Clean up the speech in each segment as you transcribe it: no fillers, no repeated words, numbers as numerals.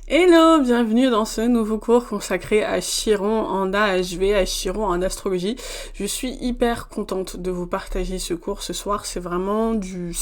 Hello, bienvenue dans ce nouveau cours consacré à Chiron en AHV, à Chiron en astrologie. Je suis hyper contente de vous partager ce cours ce soir. C'est vraiment du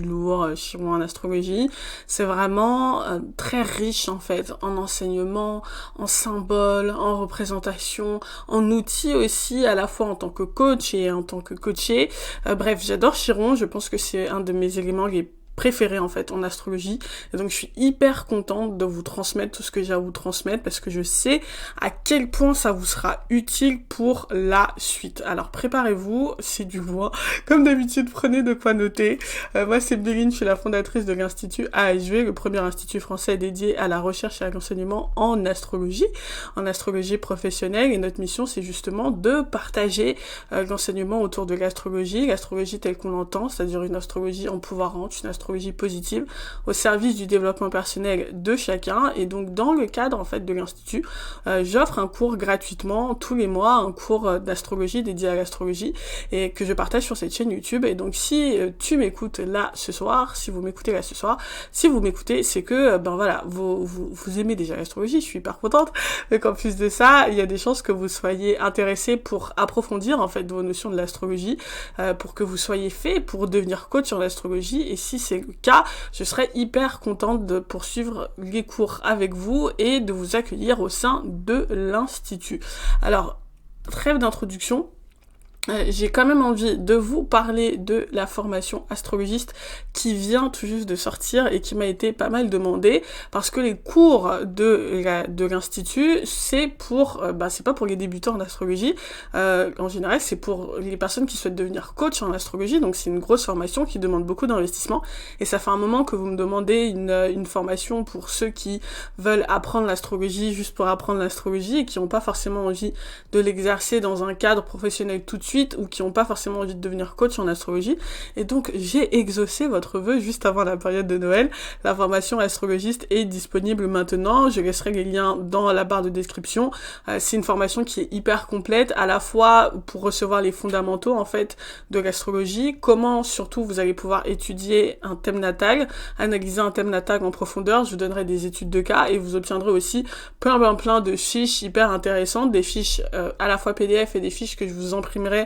lourd, Chiron en astrologie. C'est vraiment très riche en fait, en enseignement, en symboles, en représentation, en outils aussi, à la fois en tant que coach et en tant que coaché. Bref, j'adore Chiron. Je pense que c'est un de mes éléments les préféré en fait en astrologie, et donc je suis hyper contente de vous transmettre tout ce que j'ai à vous transmettre parce que je sais à quel point ça vous sera utile pour la suite. Alors préparez-vous, c'est du loin, comme d'habitude prenez de quoi noter. Moi c'est Béline, je suis la fondatrice de l'Institut AHV, le premier institut français dédié à la recherche et à l'enseignement en astrologie professionnelle, et notre mission c'est justement de partager l'enseignement autour de l'astrologie telle qu'on l'entend, c'est-à-dire une astrologie empouvoirante, une astrologie positive au service du développement personnel de chacun. Et donc dans le cadre en fait de l'institut, j'offre un cours gratuitement tous les mois, un cours d'astrologie dédié à l'astrologie et que je partage sur cette chaîne YouTube. Et donc si tu m'écoutes là ce soir, si vous m'écoutez là ce soir, si vous m'écoutez, c'est que vous aimez déjà l'astrologie, je suis hyper contente, mais qu'en plus de ça, il y a des chances que vous soyez intéressés pour approfondir en fait vos notions de l'astrologie, pour que vous soyez fait pour devenir coach en astrologie. Et si c'est le cas, je serais hyper contente de poursuivre les cours avec vous et de vous accueillir au sein de l'Institut. Alors, trêve d'introduction. J'ai quand même envie de vous parler de la formation astrologiste qui vient tout juste de sortir et qui m'a été pas mal demandée, parce que les cours de l'institut, c'est pas pour les débutants en astrologie, en général c'est pour les personnes qui souhaitent devenir coach en astrologie, donc c'est une grosse formation qui demande beaucoup d'investissement, et ça fait un moment que vous me demandez une formation pour ceux qui veulent apprendre l'astrologie juste pour apprendre l'astrologie et qui n'ont pas forcément envie de l'exercer dans un cadre professionnel tout de suite, ou qui n'ont pas forcément envie de devenir coach en astrologie. Et donc j'ai exaucé votre vœu juste avant la période de Noël. La formation astrologiste est disponible maintenant, je laisserai les liens dans la barre de description. C'est une formation qui est hyper complète, à la fois pour recevoir les fondamentaux en fait de l'astrologie, comment surtout vous allez pouvoir étudier un thème natal, analyser un thème natal en profondeur. Je vous donnerai des études de cas et vous obtiendrez aussi plein de fiches hyper intéressantes, des fiches à la fois PDF et des fiches que je vous imprimerai,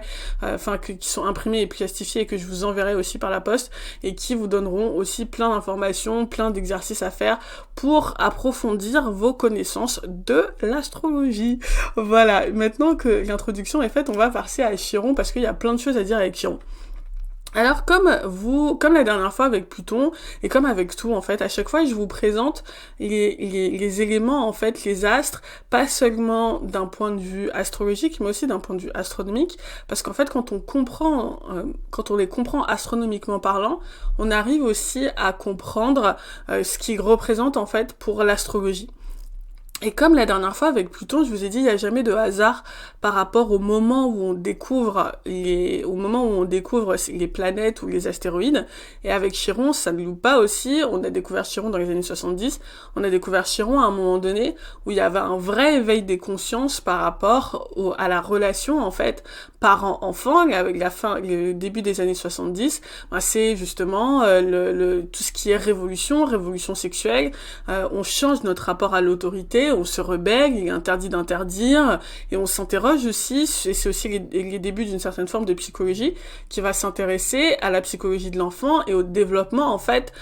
qui sont imprimées et plastifiées et que je vous enverrai aussi par la poste, et qui vous donneront aussi plein d'informations, plein d'exercices à faire pour approfondir vos connaissances de l'astrologie. Voilà, maintenant que l'introduction est faite, on va passer à Chiron parce qu'il y a plein de choses à dire avec Chiron. Alors comme la dernière fois avec Pluton, et comme avec tout en fait, à chaque fois je vous présente les éléments en fait, les astres, pas seulement d'un point de vue astrologique, mais aussi d'un point de vue astronomique, parce qu'en fait quand on les comprend astronomiquement parlant, on arrive aussi à comprendre ce qu'ils représentent en fait pour l'astrologie. Et comme la dernière fois avec Pluton, je vous ai dit, il n'y a jamais de hasard par rapport au moment où on découvre les planètes ou les astéroïdes. Et avec Chiron, ça ne loupe pas aussi. On a découvert Chiron dans les années 70. On a découvert Chiron à un moment donné où il y avait un vrai éveil des consciences par rapport à la relation, en fait, parent-enfant. Avec le début des années 70, c'est justement tout ce qui est révolution sexuelle. On change notre rapport à l'autorité, on se rebelle, il est interdit d'interdire, et on s'interroge aussi, et c'est aussi les débuts d'une certaine forme de psychologie qui va s'intéresser à la psychologie de l'enfant et au développement en fait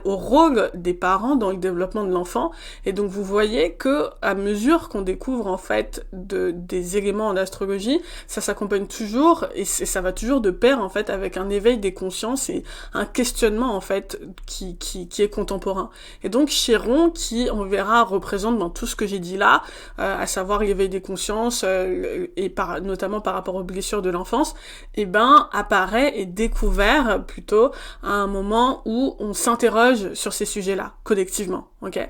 au rôle des parents dans le développement de l'enfant. Et donc vous voyez que à mesure qu'on découvre en fait des éléments en astrologie, ça s'accompagne toujours et ça va toujours de pair en fait avec un éveil des consciences et un questionnement en fait qui est contemporain. Et donc Chiron, qui on verra représente tout ce que j'ai dit là, à savoir l'éveil des consciences notamment par rapport aux blessures de l'enfance, apparaît et découvert plutôt à un moment où on s'interroge sur ces sujets-là collectivement, ok.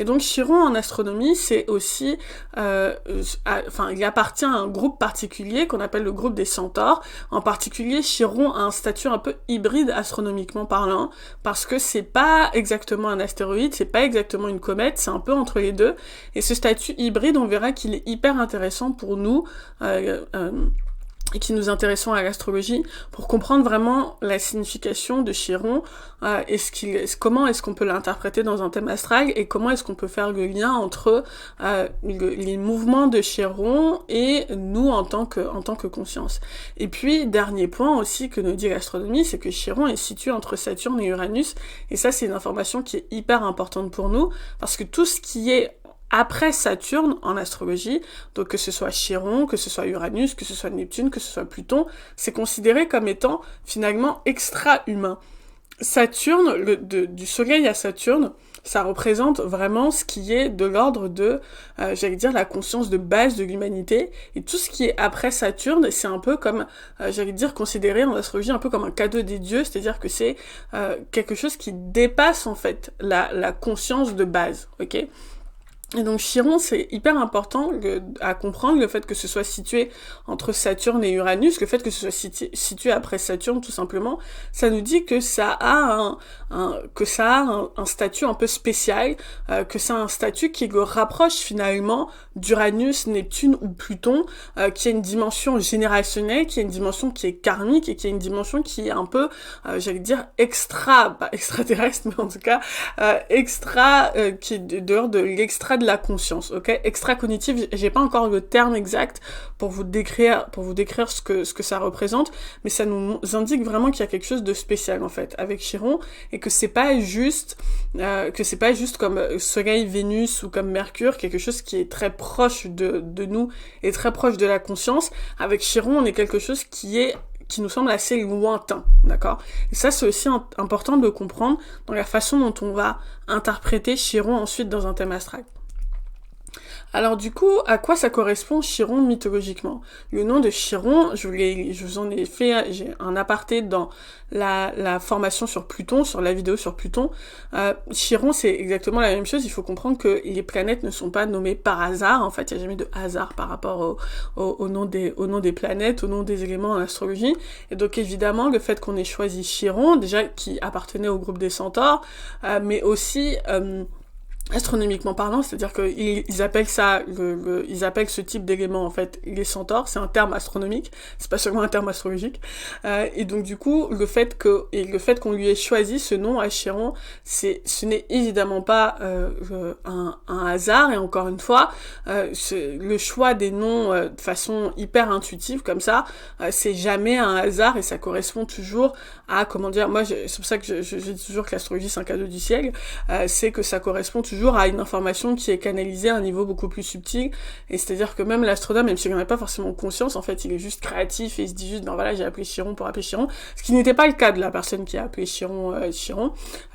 Et donc Chiron en astronomie, c'est aussi, il appartient à un groupe particulier qu'on appelle le groupe des centaures. En particulier, Chiron a un statut un peu hybride astronomiquement parlant, parce que c'est pas exactement un astéroïde, c'est pas exactement une comète, c'est un peu entre les deux. Et ce statut hybride, on verra qu'il est hyper intéressant pour nous, et qui nous intéressons à l'astrologie pour comprendre vraiment la signification de Chiron, comment est-ce qu'on peut l'interpréter dans un thème astral et comment est-ce qu'on peut faire le lien entre les mouvements de Chiron et nous en tant que conscience. Et puis, dernier point aussi que nous dit l'astronomie, c'est que Chiron est situé entre Saturne et Uranus, et ça c'est une information qui est hyper importante pour nous, parce que tout ce qui est après Saturne en astrologie, donc que ce soit Chiron, que ce soit Uranus, que ce soit Neptune, que ce soit Pluton, c'est considéré comme étant finalement extra-humain. Saturne, du Soleil à Saturne, ça représente vraiment ce qui est de l'ordre de, j'allais dire, la conscience de base de l'humanité, et tout ce qui est après Saturne, c'est un peu comme, j'allais dire, considéré en astrologie un peu comme un cadeau des dieux, c'est-à-dire que c'est quelque chose qui dépasse en fait la conscience de base, ok ? Et donc Chiron, c'est hyper important à comprendre, le fait que ce soit situé entre Saturne et Uranus, le fait que ce soit situé après Saturne tout simplement, ça nous dit que ça a un statut un peu spécial, que ça a un statut qui le rapproche finalement d'Uranus, Neptune ou Pluton, qui a une dimension générationnelle, qui a une dimension qui est karmique et qui a une dimension qui est un peu, j'allais dire, pas extraterrestre, mais en tout cas, qui est dehors de l'extra de la conscience, ok? Extra-cognitive, j'ai pas encore le terme exact pour vous décrire ce que ça représente, mais ça nous indique vraiment qu'il y a quelque chose de spécial, en fait, avec Chiron, et que c'est pas juste comme Soleil, Vénus ou comme Mercure, quelque chose qui est très proche de nous et très proche de la conscience. Avec Chiron, on est quelque chose qui nous semble assez lointain, d'accord? Et ça, c'est aussi important de comprendre dans la façon dont on va interpréter Chiron ensuite dans un thème astral. Alors du coup, à quoi ça correspond Chiron mythologiquement? Le nom de Chiron, je vous en ai fait, j'ai un aparté dans la formation sur Pluton, sur la vidéo sur Pluton. Chiron, c'est exactement la même chose. Il faut comprendre que les planètes ne sont pas nommées par hasard. En fait, il n'y a jamais de hasard par rapport au nom des planètes, au nom des éléments en astrologie. Et donc évidemment, le fait qu'on ait choisi Chiron, déjà qui appartenait au groupe des centaures, mais aussi astronomiquement parlant, c'est-à-dire qu'ils appellent ça, ils appellent ce type d'élément en fait les centaures, c'est un terme astronomique, c'est pas seulement un terme astrologique, et donc du coup le fait qu'on lui ait choisi ce nom à Chiron, ce n'est évidemment pas un hasard, et encore une fois, le choix des noms de façon hyper intuitive comme ça, c'est jamais un hasard, et ça correspond toujours à, comment dire, moi c'est pour ça que je dis toujours que l'astrologie c'est un cadeau du ciel, c'est que ça correspond toujours à une information qui est canalisée à un niveau beaucoup plus subtil, et c'est-à-dire que même l'astronome, même s'il n'en a pas forcément conscience, en fait il est juste créatif et il se dit juste ben voilà, j'ai appelé Chiron pour appeler Chiron, ce qui n'était pas le cas de la personne qui a appelé Chiron.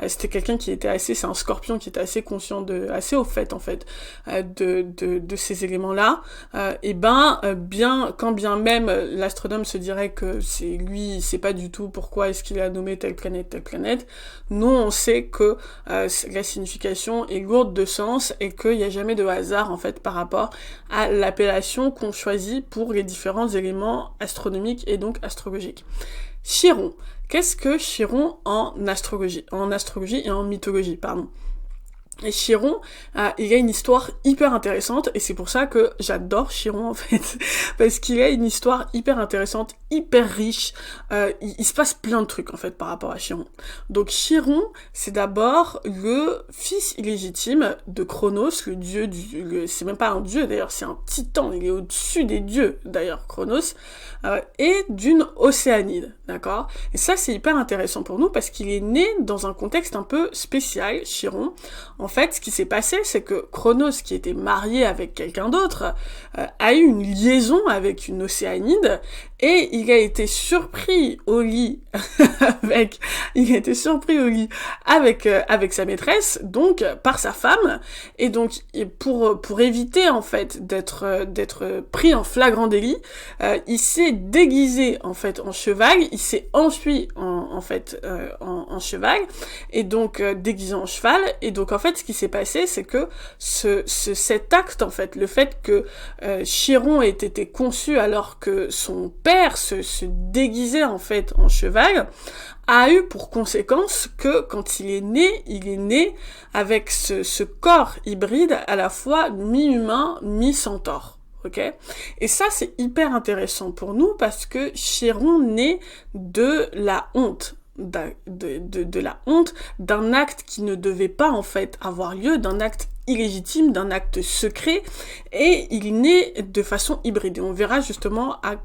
C'était quelqu'un qui était c'est un scorpion qui était assez conscient assez au fait en fait de ces éléments là, quand bien même l'astronome se dirait que c'est lui, c'est pas du tout pourquoi est-ce qu'il a nommé telle planète, nous on sait que la signification est lourde de sens et qu'il n'y a jamais de hasard en fait par rapport à l'appellation qu'on choisit pour les différents éléments astronomiques et donc astrologiques. Chiron. Qu'est-ce que Chiron en astrologie et en mythologie, pardon. Et Chiron, il a une histoire hyper intéressante, et c'est pour ça que j'adore Chiron en fait, parce qu'il a une histoire hyper intéressante, hyper riche, il se passe plein de trucs en fait par rapport à Chiron. Donc Chiron, c'est d'abord le fils illégitime de Cronos, le dieu c'est même pas un dieu d'ailleurs, c'est un titan, il est au-dessus des dieux d'ailleurs, Cronos, et d'une océanide, d'accord? Et ça c'est hyper intéressant pour nous, parce qu'il est né dans un contexte un peu spécial, Chiron. En fait, ce qui s'est passé, c'est que Cronos, qui était marié avec quelqu'un d'autre, a eu une liaison avec une océanide, et il a été surpris au lit avec sa maîtresse, donc par sa femme, et donc pour éviter en fait d'être pris en flagrant délit, il s'est déguisé en fait en cheval, il s'est enfui en cheval, et donc déguisé en cheval, et donc en fait ce qui s'est passé, c'est que cet acte en fait, le fait que Chiron ait été conçu alors que son père se déguisait en fait en cheval, a eu pour conséquence que quand il est né avec ce corps hybride à la fois mi-humain, mi-centaure. ok? Et ça, c'est hyper intéressant pour nous parce que Chiron naît de la honte. De la honte d'un acte qui ne devait pas en fait avoir lieu, d'un acte illégitime, d'un acte secret, et il naît de façon hybride. Et on verra justement à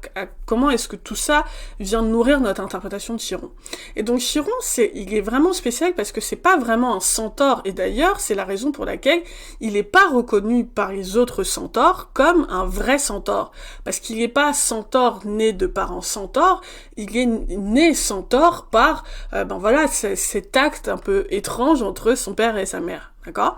comment est-ce que tout ça vient nourrir notre interprétation de Chiron. Et donc Chiron, il est vraiment spécial parce que c'est pas vraiment un centaure, et d'ailleurs c'est la raison pour laquelle il n'est pas reconnu par les autres centaures comme un vrai centaure, parce qu'il n'est pas centaure né de parents centaures, il est né centaure par cet acte un peu étrange entre son père et sa mère, d'accord?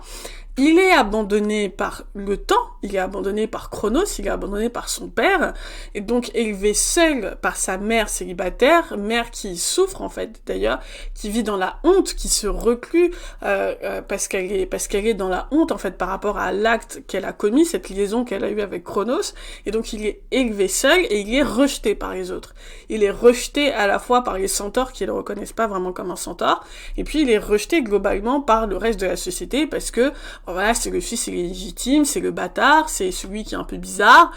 Il est abandonné par le temps, il est abandonné par Chronos, il est abandonné par son père, et donc élevé seul par sa mère célibataire, mère qui souffre en fait d'ailleurs, qui vit dans la honte, qui se reclue parce qu'elle est dans la honte en fait par rapport à l'acte qu'elle a commis, cette liaison qu'elle a eue avec Chronos, et donc il est élevé seul et il est rejeté par les autres. Il est rejeté à la fois par les centaures qui le reconnaissent pas vraiment comme un centaure, et puis il est rejeté globalement par le reste de la société parce que voilà, c'est le fils illégitime, c'est le bâtard, c'est celui qui est un peu bizarre,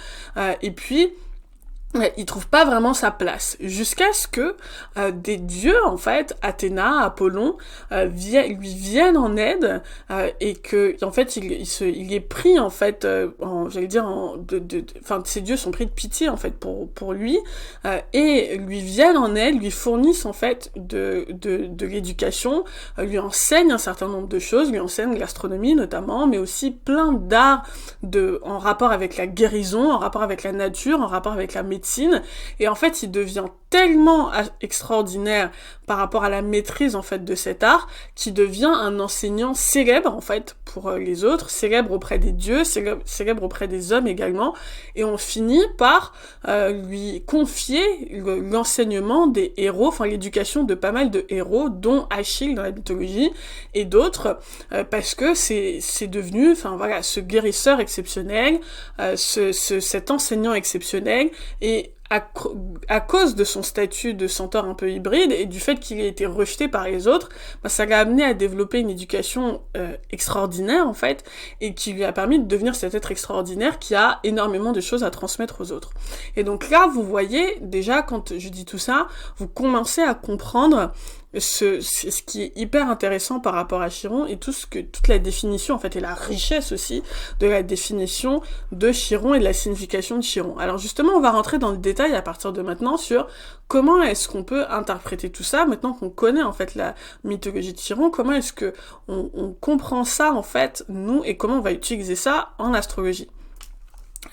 et puis il trouve pas vraiment sa place, jusqu'à ce que des dieux, en fait, Athéna, Apollon, lui viennent en aide, et que, en fait, il est pris, en fait, ces dieux sont pris de pitié, en fait, pour lui, et lui viennent en aide, lui fournissent, en fait, de l'éducation, lui enseignent un certain nombre de choses, lui enseignent l'astronomie, notamment, mais aussi plein d'arts en rapport avec la guérison, en rapport avec la nature, en rapport avec la médecine, et en fait il devient tellement extraordinaire par rapport à la maîtrise en fait de cet art qu'il devient un enseignant célèbre en fait pour les autres, célèbre auprès des dieux, célèbre auprès des hommes également, et on finit par lui confier l'enseignement des héros, enfin l'éducation de pas mal de héros, dont Achille dans la mythologie et d'autres, parce que c'est devenu, enfin voilà, ce guérisseur exceptionnel, cet enseignant exceptionnel, et à cause de son statut de centaure un peu hybride et du fait qu'il ait été rejeté par les autres, ça l'a amené à développer une éducation extraordinaire en fait, et qui lui a permis de devenir cet être extraordinaire qui a énormément de choses à transmettre aux autres. Et donc là, vous voyez, déjà quand je dis tout ça, vous commencez à comprendre ce qui est hyper intéressant par rapport à Chiron, et toute la définition en fait, et la richesse aussi de la définition de Chiron et de la signification de Chiron. Alors justement, on va rentrer dans le détail à partir de maintenant sur comment est-ce qu'on peut interpréter tout ça, maintenant qu'on connaît en fait la mythologie de Chiron, comment est-ce que on comprend ça en fait, nous, et comment on va utiliser ça en astrologie.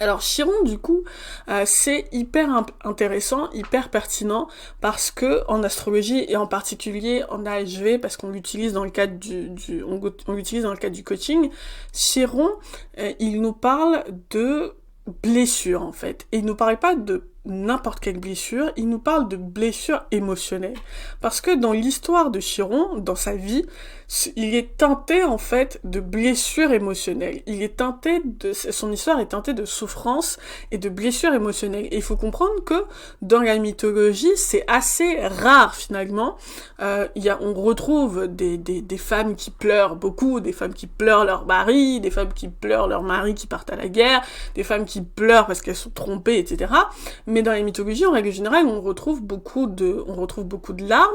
Alors Chiron du coup c'est hyper intéressant, hyper pertinent, parce que en astrologie et en particulier en AHV, parce qu'on l'utilise dans le cadre on l'utilise dans le cadre du coaching, Chiron il nous parle de blessure en fait, et il nous parle pas de n'importe quelle blessure, il nous parle de blessure émotionnelle, parce que dans l'histoire de Chiron, dans sa vie, il est teinté en fait de blessures émotionnelles, son histoire est teintée de souffrance et de blessures émotionnelles, et il faut comprendre que dans la mythologie, c'est assez rare finalement, on retrouve des femmes qui pleurent beaucoup, des femmes qui pleurent leur mari, des femmes qui pleurent leur mari qui partent à la guerre, des femmes qui pleurent parce qu'elles sont trompées, etc., mais dans les mythologies, en règle générale, on retrouve beaucoup de larmes,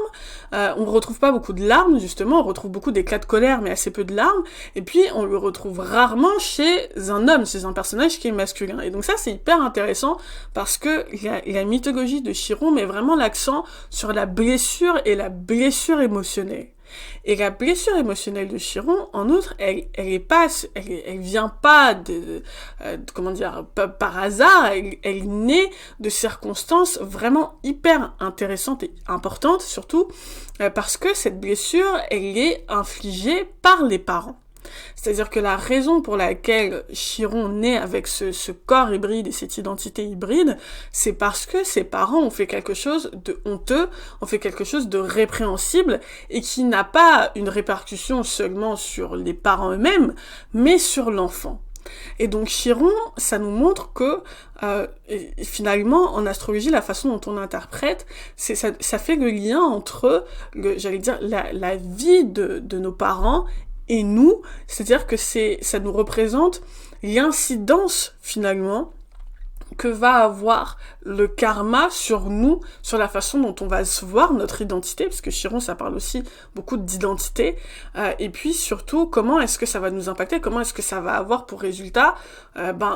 on retrouve pas beaucoup de larmes, justement, on retrouve beaucoup d'éclats de colère, mais assez peu de larmes, et puis on le retrouve rarement chez un homme, chez un personnage qui est masculin. Et donc ça, c'est hyper intéressant, parce que la mythologie de Chiron met vraiment l'accent sur la blessure et la blessure émotionnelle. Et la blessure émotionnelle de Chiron, en outre, elle vient pas par hasard, elle naît de circonstances vraiment hyper intéressantes et importantes, surtout parce que cette blessure, elle est infligée par les parents. C'est-à-dire que la raison pour laquelle Chiron naît avec ce corps hybride et cette identité hybride, c'est parce que ses parents ont fait quelque chose de honteux, ont fait quelque chose de répréhensible, et qui n'a pas une répercussion seulement sur les parents eux-mêmes, mais sur l'enfant. Et donc Chiron, ça nous montre que finalement en astrologie, la façon dont on interprète, ça fait le lien entre la vie de nos parents et nous, c'est-à-dire que ça nous représente l'incidence finalement que va avoir le karma sur nous, sur la façon dont on va se voir, notre identité, parce que Chiron, ça parle aussi beaucoup d'identité, et puis surtout, comment est-ce que ça va nous impacter, comment est-ce que ça va avoir pour résultat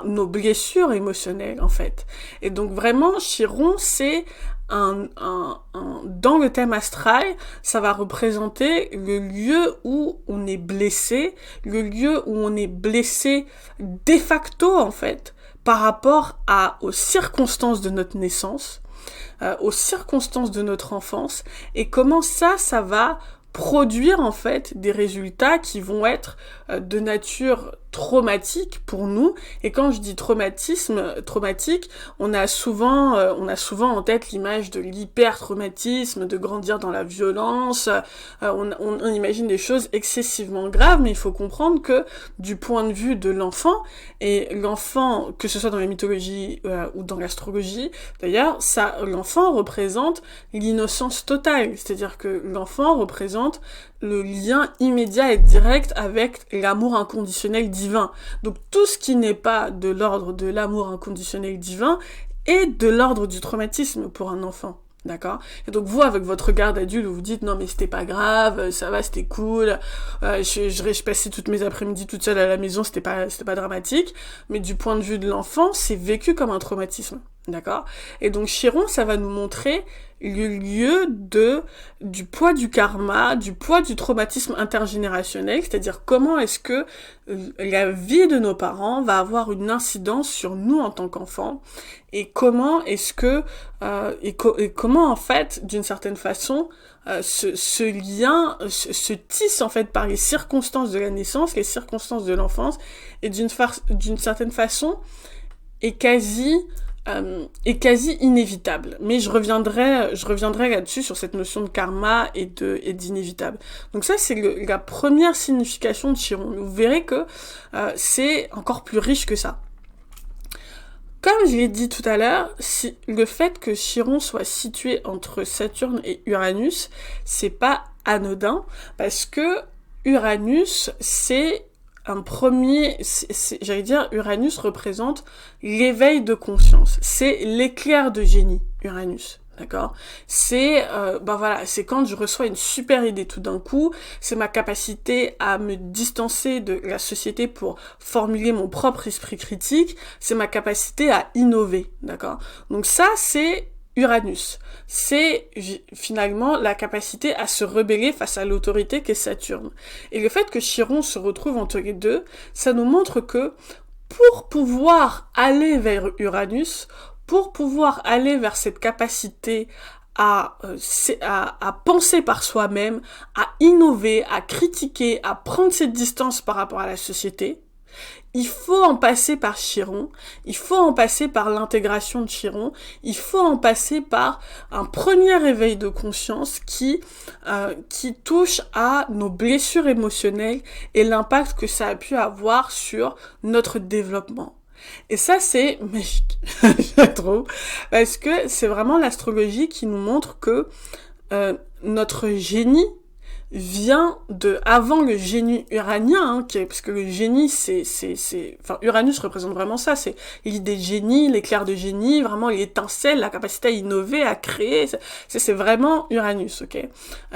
nos blessures émotionnelles, en fait. Et donc vraiment, Chiron, c'est dans le thème astral, ça va représenter le lieu où on est blessé, le lieu où on est blessé de facto, en fait, par rapport aux circonstances de notre naissance, aux circonstances de notre enfance, et comment ça va produire en fait des résultats qui vont être de nature traumatique pour nous. Et quand je dis traumatique, on a souvent en tête l'image de l'hyper-traumatisme, de grandir dans la violence, on imagine des choses excessivement graves, mais il faut comprendre que du point de vue de l'enfant, et l'enfant, que ce soit dans la mythologie ou dans l'astrologie, d'ailleurs, l'enfant représente l'innocence totale, c'est-à-dire que l'enfant représente le lien immédiat et direct avec l'amour inconditionnel divin. Donc tout ce qui n'est pas de l'ordre de l'amour inconditionnel divin est de l'ordre du traumatisme pour un enfant. D'accord? Et donc vous, avec votre regard d'adulte, vous vous dites non mais c'était pas grave, ça va, c'était cool, je passais toutes mes après-midi toute seule à la maison, c'était pas dramatique, mais du point de vue de l'enfant, c'est vécu comme un traumatisme. D'accord? Et donc Chiron, ça va nous montrer le lieu du poids du karma, du poids du traumatisme intergénérationnel, c'est-à-dire comment est-ce que la vie de nos parents va avoir une incidence sur nous en tant qu'enfants, et comment est-ce que et comment en fait, d'une certaine façon, ce lien se tisse en fait par les circonstances de la naissance, les circonstances de l'enfance, et d'une certaine façon est quasi inévitable. Mais je reviendrai là-dessus sur cette notion de karma et d'inévitable. Donc ça, c'est la première signification de Chiron. Vous verrez que c'est encore plus riche que ça. Comme je l'ai dit tout à l'heure, le fait que Chiron soit situé entre Saturne et Uranus, c'est pas anodin, parce que Uranus, c'est j'allais dire, Uranus représente l'éveil de conscience. C'est l'éclair de génie, Uranus. D'accord? C'est c'est quand je reçois une super idée tout d'un coup, c'est ma capacité à me distancer de la société pour formuler mon propre esprit critique, c'est ma capacité à innover, d'accord? Donc ça, c'est Uranus. C'est finalement la capacité à se rebeller face à l'autorité qu'est Saturne. Et le fait que Chiron se retrouve entre les deux, ça nous montre que pour pouvoir aller vers Uranus, pour pouvoir aller vers cette capacité à penser par soi-même, à innover, à critiquer, à prendre cette distance par rapport à la société, il faut en passer par Chiron, il faut en passer par l'intégration de Chiron, il faut en passer par un premier éveil de conscience qui touche à nos blessures émotionnelles et l'impact que ça a pu avoir sur notre développement. Et ça, c'est magique, je trouve, parce que c'est vraiment l'astrologie qui nous montre que notre génie vient avant le génie uranien, parce que le génie, Uranus représente vraiment ça, c'est l'idée de génie, l'éclair de génie, vraiment l'étincelle, la capacité à innover, à créer, c'est vraiment Uranus, ok?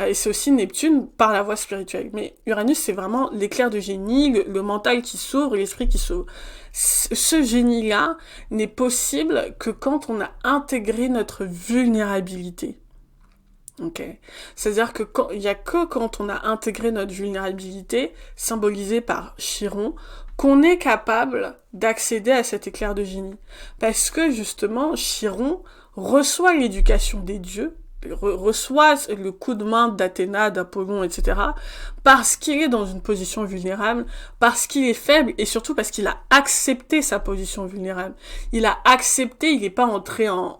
Et c'est aussi Neptune par la voie spirituelle, mais Uranus, c'est vraiment l'éclair de génie, le mental qui s'ouvre, l'esprit qui s'ouvre. Ce génie-là n'est possible que quand on a intégré notre vulnérabilité. Ok. C'est-à-dire que il y a que quand on a intégré notre vulnérabilité, symbolisée par Chiron, qu'on est capable d'accéder à cet éclair de génie. Parce que justement, Chiron reçoit l'éducation des dieux, reçoit le coup de main d'Athéna, d'Apollon, etc., parce qu'il est dans une position vulnérable, parce qu'il est faible, et surtout parce qu'il a accepté sa position vulnérable. Il a accepté, il n'est pas entré en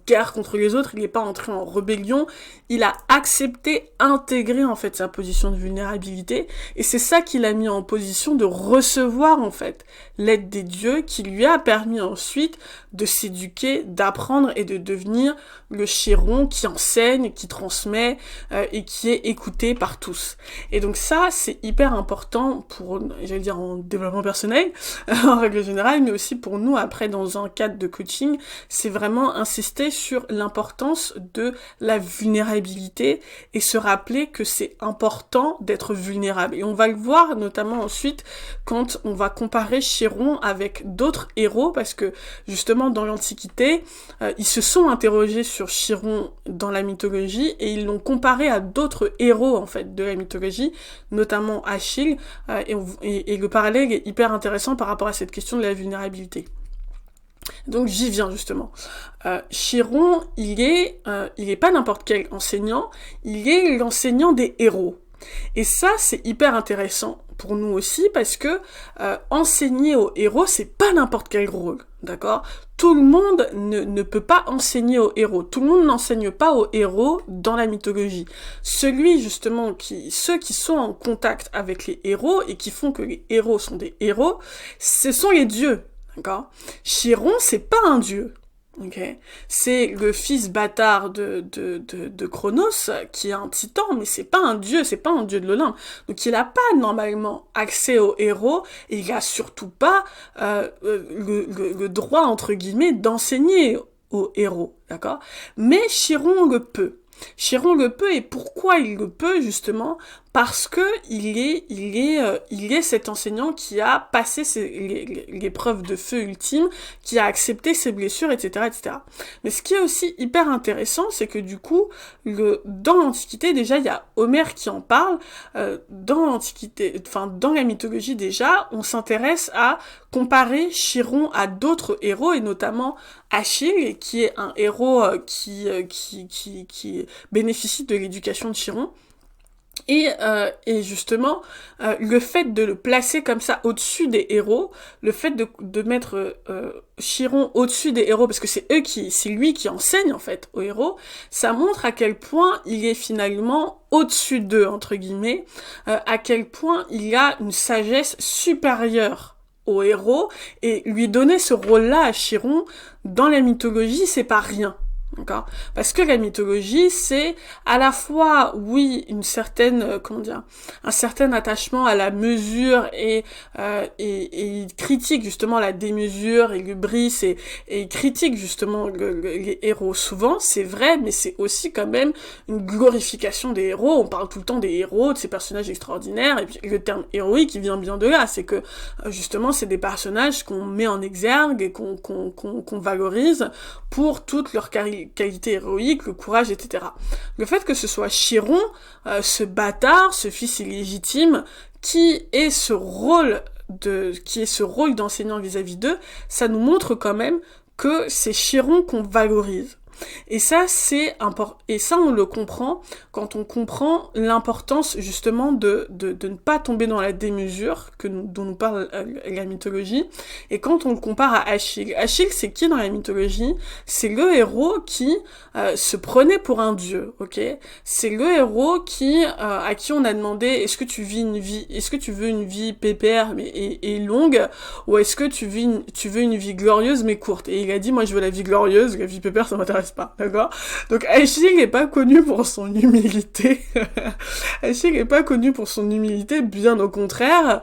guerre contre les autres, il n'est pas entré en rébellion, il a accepté, intégré en fait sa position de vulnérabilité, et c'est ça qui l'a mis en position de recevoir en fait l'aide des dieux, qui lui a permis ensuite de s'éduquer, d'apprendre et de devenir le Chiron qui enseigne, qui transmet, et qui est écouté par tous. Et donc donc ça, c'est hyper important pour, j'allais dire en développement personnel, en règle générale, mais aussi pour nous après dans un cadre de coaching, c'est vraiment insister sur l'importance de la vulnérabilité et se rappeler que c'est important d'être vulnérable. Et on va le voir notamment ensuite quand on va comparer Chiron avec d'autres héros, parce que justement dans l'Antiquité, ils se sont interrogés sur Chiron dans la mythologie et ils l'ont comparé à d'autres héros en fait de la mythologie, notamment Achille, et le parallèle est hyper intéressant par rapport à cette question de la vulnérabilité. Donc j'y viens justement. Chiron, il est pas n'importe quel enseignant, il est l'enseignant des héros. Et ça, c'est hyper intéressant pour nous aussi parce que enseigner aux héros, c'est pas n'importe quel rôle, d'accord ? Tout le monde ne peut pas enseigner aux héros. Tout le monde n'enseigne pas aux héros dans la mythologie. Ceux qui sont en contact avec les héros et qui font que les héros sont des héros, ce sont les dieux, d'accord ? Chiron, c'est pas un dieu. Okay. C'est le fils bâtard de Cronos, qui est un titan, mais c'est pas un dieu de l'Olympe. Donc il a pas normalement accès aux héros, et il a surtout pas le droit, entre guillemets, d'enseigner aux héros, d'accord ? Mais Chiron le peut. Chiron le peut, et pourquoi il le peut, justement ? Parce que il est cet enseignant qui a passé l'épreuve de feu ultime, qui a accepté ses blessures, etc., etc. Mais ce qui est aussi hyper intéressant, c'est que du coup, dans l'Antiquité, déjà, il y a Homère qui en parle, dans l'Antiquité, enfin, dans la mythologie déjà, on s'intéresse à comparer Chiron à d'autres héros, et notamment Achille, qui est un héros qui bénéficie de l'éducation de Chiron. Et justement, le fait de le placer comme ça au-dessus des héros, le fait de mettre Chiron au-dessus des héros, parce que c'est lui qui enseigne en fait aux héros, ça montre à quel point il est finalement au-dessus d'eux, entre guillemets, à quel point il a une sagesse supérieure aux héros, et lui donner ce rôle-là à Chiron, dans la mythologie, c'est pas rien. D'accord ? Parce que la mythologie, c'est à la fois, oui, un certain attachement à la mesure et il critique justement la démesure et l'hubris et il critique justement les héros souvent, c'est vrai, mais c'est aussi quand même une glorification des héros. On parle tout le temps des héros, de ces personnages extraordinaires, et puis le terme héroïque, il vient bien de là, c'est que justement, c'est des personnages qu'on met en exergue et qu'on valorise pour toute leur qualité héroïque, le courage, etc. Le fait que ce soit Chiron, ce bâtard, ce fils illégitime, qui est ce rôle d'enseignant vis-à-vis d'eux, ça nous montre quand même que c'est Chiron qu'on valorise. Et ça, on le comprend quand on comprend l'importance justement de ne pas tomber dans la démesure dont nous parle la mythologie. Et quand on le compare à Achille, c'est qui dans la mythologie ? C'est le héros qui se prenait pour un dieu, ok ? C'est le héros à qui on a demandé est-ce que tu veux une vie pépère et longue, ou est-ce que tu veux une vie glorieuse mais courte ? Et il a dit moi je veux la vie glorieuse, la vie pépère ça m'intéresse pas, d'accord ? Donc Achille n'est pas connu pour son humilité. Achille n'est pas connu pour son humilité, bien au contraire.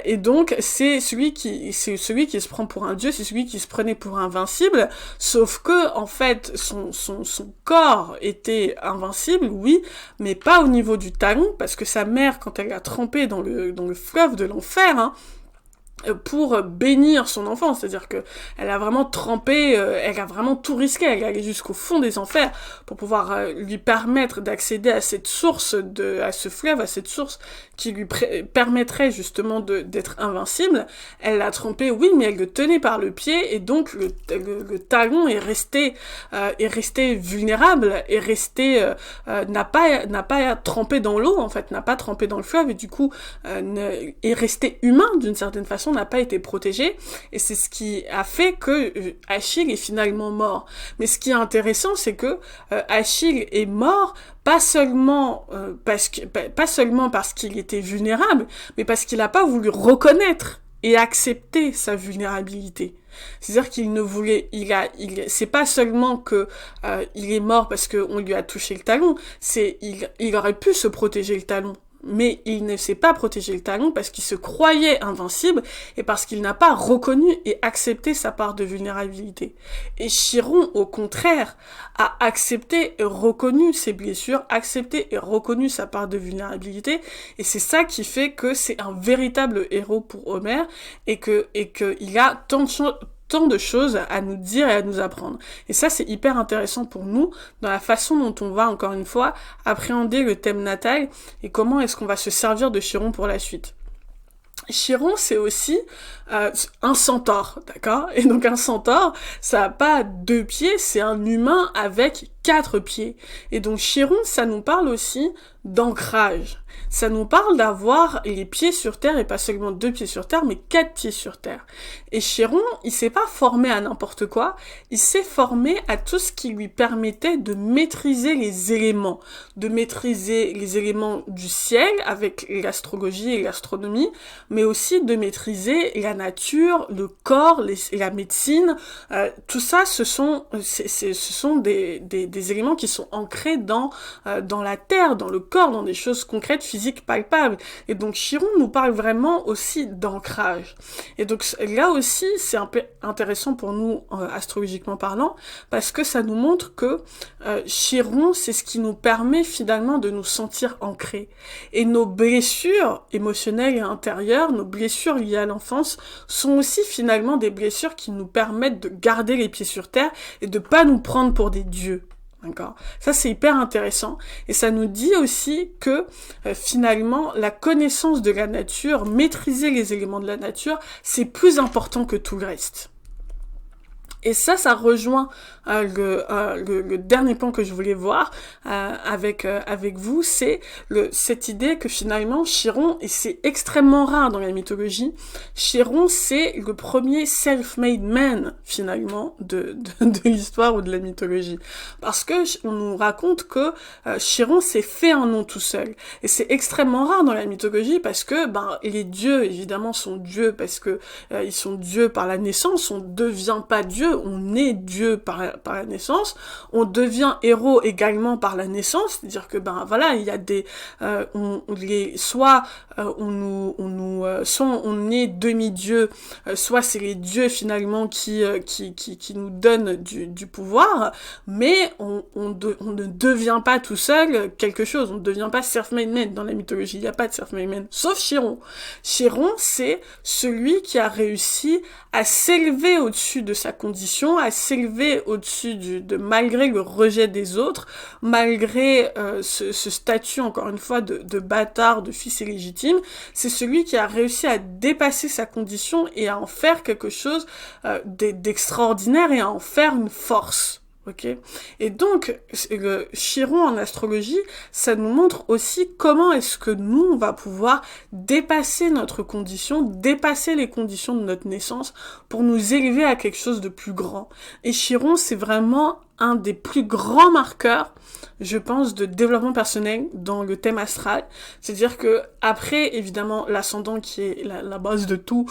Et donc c'est celui qui se prend pour un dieu, c'est celui qui se prenait pour invincible. Sauf que en fait son corps était invincible, oui, mais pas au niveau du talon, parce que sa mère, quand elle l'a trempé dans le fleuve de l'enfer, pour bénir son enfant, c'est-à-dire que elle a vraiment trempé, elle a vraiment tout risqué, elle est allée jusqu'au fond des enfers pour pouvoir lui permettre d'accéder à cette source, à ce fleuve, à cette source qui lui permettrait justement d'être invincible. Elle l'a trempé, oui, mais elle le tenait par le pied, et donc le talon est resté vulnérable, n'a pas trempé dans l'eau, en fait, n'a pas trempé dans le fleuve, et du coup est resté humain d'une certaine façon, n'a pas été protégé, et c'est ce qui a fait que Achille est finalement mort. Mais ce qui est intéressant, c'est que Achille est mort pas seulement parce qu'il était vulnérable, mais parce qu'il n'a pas voulu reconnaître et accepter sa vulnérabilité. C'est-à-dire qu'il ne voulait, c'est pas seulement que il est mort parce qu'on lui a touché le talon, il aurait pu se protéger le talon. mais il ne s'est pas protégé le talon parce qu'il se croyait invincible et parce qu'il n'a pas reconnu et accepté sa part de vulnérabilité. Et Chiron, au contraire, a accepté et reconnu ses blessures, accepté et reconnu sa part de vulnérabilité, et c'est ça qui fait que c'est un véritable héros pour Homère et que il a tant de choses à nous dire et à nous apprendre. Et ça, c'est hyper intéressant pour nous dans la façon dont on va, encore une fois, appréhender le thème natal et comment est-ce qu'on va se servir de Chiron pour la suite. Chiron, c'est aussi un centaure, d'accord? Et donc un centaure, ça a pas 2 pieds, c'est un humain avec 4 pieds. Et donc Chiron, ça nous parle aussi d'ancrage. Ça nous parle d'avoir les pieds sur terre, et pas seulement 2 pieds sur terre, mais 4 pieds sur terre. Et Chiron, il s'est pas formé à n'importe quoi, il s'est formé à tout ce qui lui permettait de maîtriser les éléments du ciel avec l'astrologie et l'astronomie, mais aussi de maîtriser la nature, le corps, la médecine. Tout ça, ce sont des éléments qui sont ancrés dans la terre, dans le corps, dans des choses concrètes, physiques, palpables. Et donc Chiron nous parle vraiment aussi d'ancrage. Et donc là aussi, c'est un peu intéressant pour nous, astrologiquement parlant, parce que ça nous montre que Chiron, c'est ce qui nous permet finalement de nous sentir ancrés. Et nos blessures émotionnelles et intérieures, nos blessures liées à l'enfance, sont aussi finalement des blessures qui nous permettent de garder les pieds sur terre et de pas nous prendre pour des dieux. D'accord. Ça, c'est hyper intéressant. Et ça nous dit aussi que, finalement, la connaissance de la nature, maîtriser les éléments de la nature, c'est plus important que tout le reste. Et ça rejoint le dernier point que je voulais voir avec vous, c'est cette idée que finalement Chiron, et c'est extrêmement rare dans la mythologie, Chiron c'est le premier self-made man finalement de l'histoire ou de la mythologie, parce que on nous raconte que Chiron s'est fait un nom tout seul, et c'est extrêmement rare dans la mythologie parce que les dieux évidemment sont dieux parce que ils sont dieux par la naissance, on devient pas dieu, on est Dieu par la naissance, on devient héros également par la naissance, c'est-à-dire que il y a des soit on est demi-dieu, soit c'est les dieux finalement qui nous donnent du pouvoir, mais on ne devient pas tout seul quelque chose, on ne devient pas self-made man dans la mythologie, il n'y a pas de self-made man, sauf Chiron. Chiron, c'est celui qui a réussi à s'élever au-dessus de sa condition, à s'élever au-dessus malgré le rejet des autres, malgré ce statut, encore une fois, de bâtard, de fils illégitime. C'est celui qui a réussi à dépasser sa condition et à en faire quelque chose d'extraordinaire et à en faire une force. Ok. Et donc, le Chiron en astrologie, ça nous montre aussi comment est-ce que nous, on va pouvoir dépasser notre condition, dépasser les conditions de notre naissance pour nous élever à quelque chose de plus grand. Et Chiron, c'est vraiment un des plus grands marqueurs, je pense, de développement personnel dans le thème astral. C'est-à-dire que après, évidemment, l'ascendant qui est la base de tout,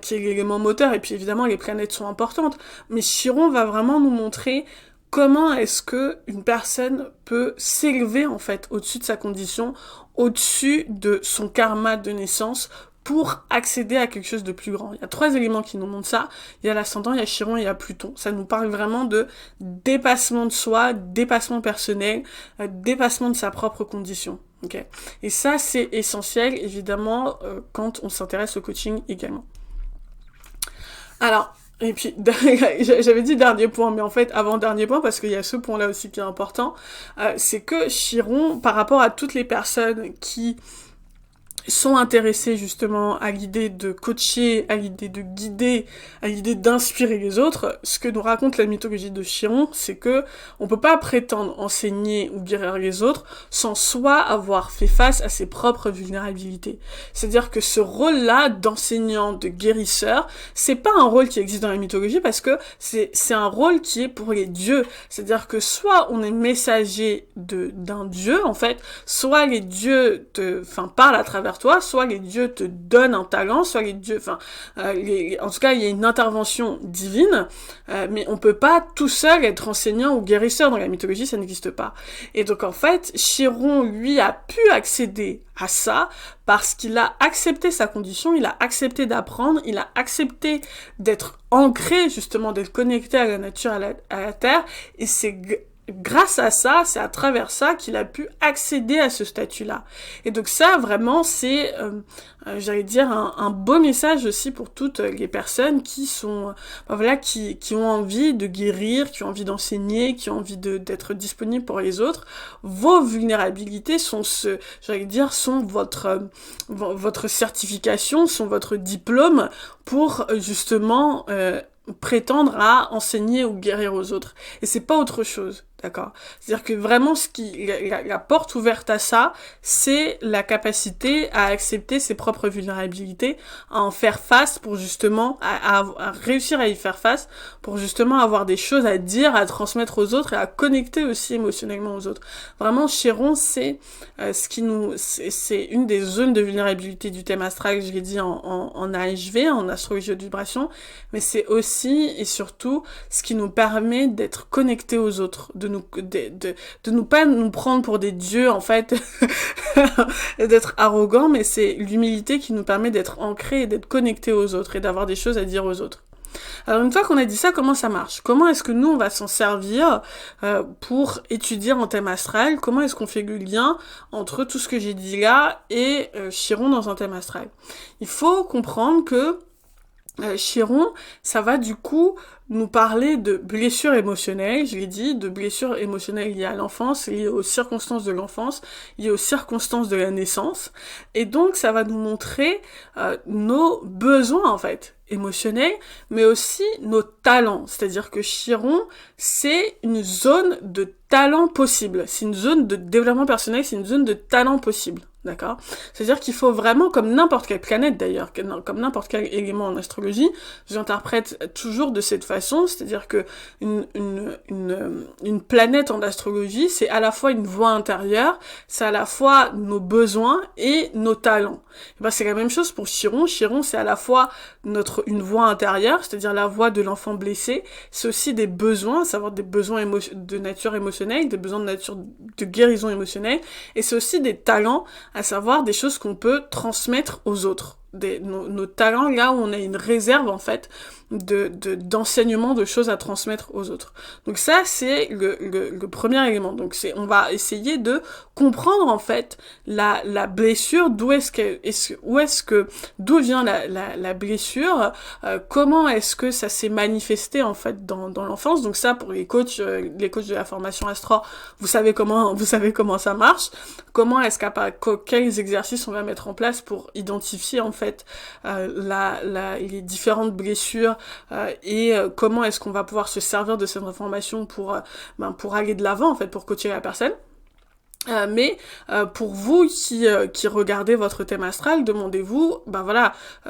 qui est l'élément moteur, et puis évidemment, les planètes sont importantes. Mais Chiron va vraiment nous montrer comment est-ce que une personne peut s'élever, en fait, au-dessus de sa condition, au-dessus de son karma de naissance, pour accéder à quelque chose de plus grand. Il y a 3 éléments qui nous montrent ça. Il y a l'ascendant, il y a Chiron et il y a Pluton. Ça nous parle vraiment de dépassement de soi, dépassement personnel, dépassement de sa propre condition. Okay. Et ça, c'est essentiel, évidemment, quand on s'intéresse au coaching également. Alors, et puis, j'avais dit dernier point, mais en fait, avant-dernier point, parce qu'il y a ce point-là aussi qui est important, c'est que Chiron, par rapport à toutes les personnes qui sont intéressés justement à l'idée de coacher, à l'idée de guider, à l'idée d'inspirer les autres, ce que nous raconte la mythologie de Chiron, c'est que on peut pas prétendre enseigner ou guérir les autres sans soit avoir fait face à ses propres vulnérabilités. C'est-à-dire que ce rôle-là d'enseignant, de guérisseur, c'est pas un rôle qui existe dans la mythologie parce que c'est un rôle qui est pour les dieux. C'est-à-dire que soit on est messager d'un dieu, en fait, soit les dieux parlent à travers vers toi, soit les dieux te donnent un talent, soit les dieux, en tout cas, il y a une intervention divine, mais on peut pas tout seul être enseignant ou guérisseur. Dans la mythologie, ça n'existe pas. Et donc, en fait, Chiron, lui, a pu accéder à ça parce qu'il a accepté sa condition, il a accepté d'apprendre, il a accepté d'être ancré, justement, d'être connecté à la nature, à la terre, et c'est grâce à ça, c'est à travers ça qu'il a pu accéder à ce statut-là. Et donc ça, vraiment, c'est, j'allais dire, un beau message aussi pour toutes les personnes qui sont, qui ont envie de guérir, qui ont envie d'enseigner, qui ont envie d'être disponibles pour les autres. Vos vulnérabilités sont sont votre certification, sont votre diplôme pour justement prétendre à enseigner ou guérir aux autres. Et c'est pas autre chose, d'accord? C'est-à-dire que vraiment, la porte ouverte à ça, c'est la capacité à accepter ses propres vulnérabilités, à en faire face pour justement, à réussir à y faire face, pour justement avoir des choses à dire, à transmettre aux autres et à connecter aussi émotionnellement aux autres. Vraiment, Chiron, c'est c'est une des zones de vulnérabilité du thème astral, je l'ai dit en AHV, en astrologie de vibration, mais c'est aussi et surtout ce qui nous permet d'être connectés aux autres, de nous pas nous prendre pour des dieux en fait, d'être arrogants, mais c'est l'humilité qui nous permet d'être ancrés et d'être connectés aux autres et d'avoir des choses à dire aux autres. Alors une fois qu'on a dit ça, comment ça marche? Comment est-ce que nous on va s'en servir pour étudier en thème astral? Comment est-ce qu'on fait le lien entre tout ce que j'ai dit là et Chiron dans un thème astral? Il faut comprendre que Chiron, ça va du coup nous parler de blessures émotionnelles, je l'ai dit, de blessures émotionnelles liées à l'enfance, liées aux circonstances de l'enfance, liées aux circonstances de la naissance, et donc ça va nous montrer nos besoins en fait, émotionnels, mais aussi nos talents, c'est-à-dire que Chiron, c'est une zone de talent possible, c'est une zone de développement personnel, c'est une zone de talent possible. D'accord? C'est-à-dire qu'il faut vraiment, comme n'importe quelle planète d'ailleurs, comme n'importe quel élément en astrologie, j'interprète toujours de cette façon, c'est-à-dire que une planète en astrologie, c'est à la fois une voie intérieure, c'est à la fois nos besoins et nos talents. Et ben, c'est la même chose pour Chiron. Chiron, c'est à la fois une voie intérieure, c'est-à-dire la voie de l'enfant blessé, c'est aussi des besoins, à savoir des besoins de nature émotionnelle, des besoins de nature de guérison émotionnelle, et c'est aussi des talents, à savoir des choses qu'on peut transmettre aux autres. Nos talents, là où on a une réserve, en fait, d'enseignement, de choses à transmettre aux autres. Donc ça, c'est le premier élément. Donc on va essayer de comprendre, en fait, la blessure, d'où vient la blessure, comment est-ce que ça s'est manifesté, en fait, dans l'enfance. Donc ça, pour les coachs de la formation Astro, vous savez comment ça marche. Comment est-ce quels exercices on va mettre en place pour identifier, en fait, les différentes blessures et comment est-ce qu'on va pouvoir se servir de cette information pour aller de l'avant, en fait, pour coacher la personne. Mais pour vous qui regardez votre thème astral, demandez-vous,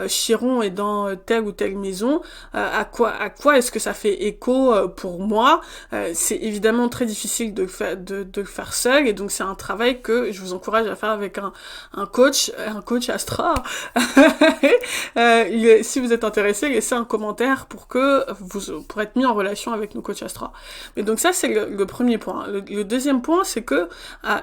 Chiron est dans telle ou telle maison, à quoi est-ce que ça fait écho pour moi? C'est évidemment très difficile de le faire seul, et donc c'est un travail que je vous encourage à faire avec un coach astral. Si vous êtes intéressé, laissez un commentaire pour être mis en relation avec nos coachs astral. Mais donc ça, c'est le premier point. Le deuxième point, c'est que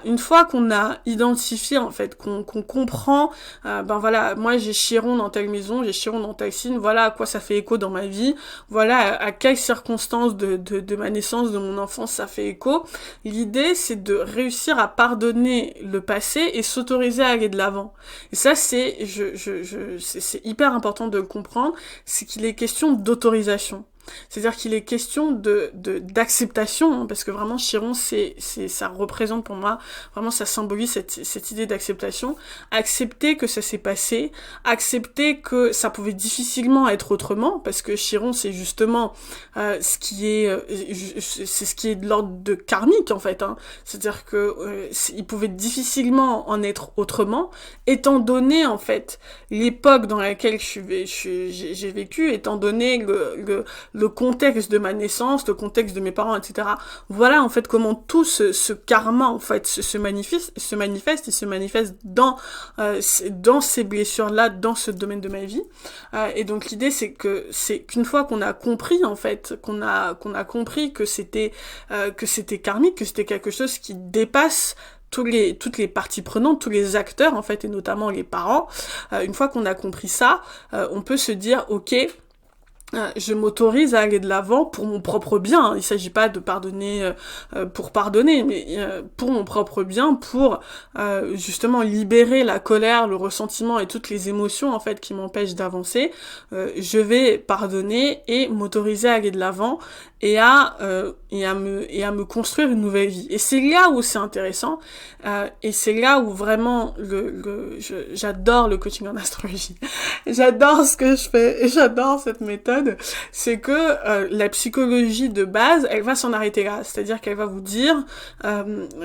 une fois qu'on a identifié, en fait, qu'on comprend, moi j'ai Chiron dans telle maison, j'ai Chiron dans telle signe, voilà à quoi ça fait écho dans ma vie, voilà à quelles circonstances de ma naissance, de mon enfance ça fait écho. L'idée, c'est de réussir à pardonner le passé et s'autoriser à aller de l'avant. Et ça, c'est hyper important de le comprendre, c'est qu'il est question d'autorisation. C'est-à-dire qu'il est question d'acceptation, hein, parce que vraiment Chiron, ça représente pour moi, vraiment ça symbolise cette idée d'acceptation. Accepter que ça s'est passé, accepter que ça pouvait difficilement être autrement, parce que Chiron, c'est justement c'est ce qui est de l'ordre de karmique, en fait, hein. C'est-à-dire que il pouvait difficilement en être autrement, étant donné, en fait, l'époque dans laquelle j'ai vécu, étant donné le contexte de ma naissance, le contexte de mes parents, etc. Voilà en fait comment tout ce karma en fait se manifeste dans ces blessures-là, dans ce domaine de ma vie. Et donc l'idée c'est qu'une fois qu'on a compris en fait, qu'on a compris que c'était karmique, que c'était quelque chose qui dépasse toutes les parties prenantes, tous les acteurs en fait, et notamment les parents, une fois qu'on a compris ça, on peut se dire ok, je m'autorise à aller de l'avant pour mon propre bien. Il s'agit pas de pardonner pour pardonner, mais pour mon propre bien, pour justement libérer la colère, le ressentiment et toutes les émotions en fait qui m'empêchent d'avancer. Je vais pardonner et m'autoriser à aller de l'avant et à me construire une nouvelle vie. Et c'est là où c'est intéressant, et c'est là où vraiment j'adore le coaching en astrologie. J'adore ce que je fais et j'adore cette méthode. C'est que la psychologie de base, elle va s'en arrêter là. C'est-à-dire qu'elle va vous dire,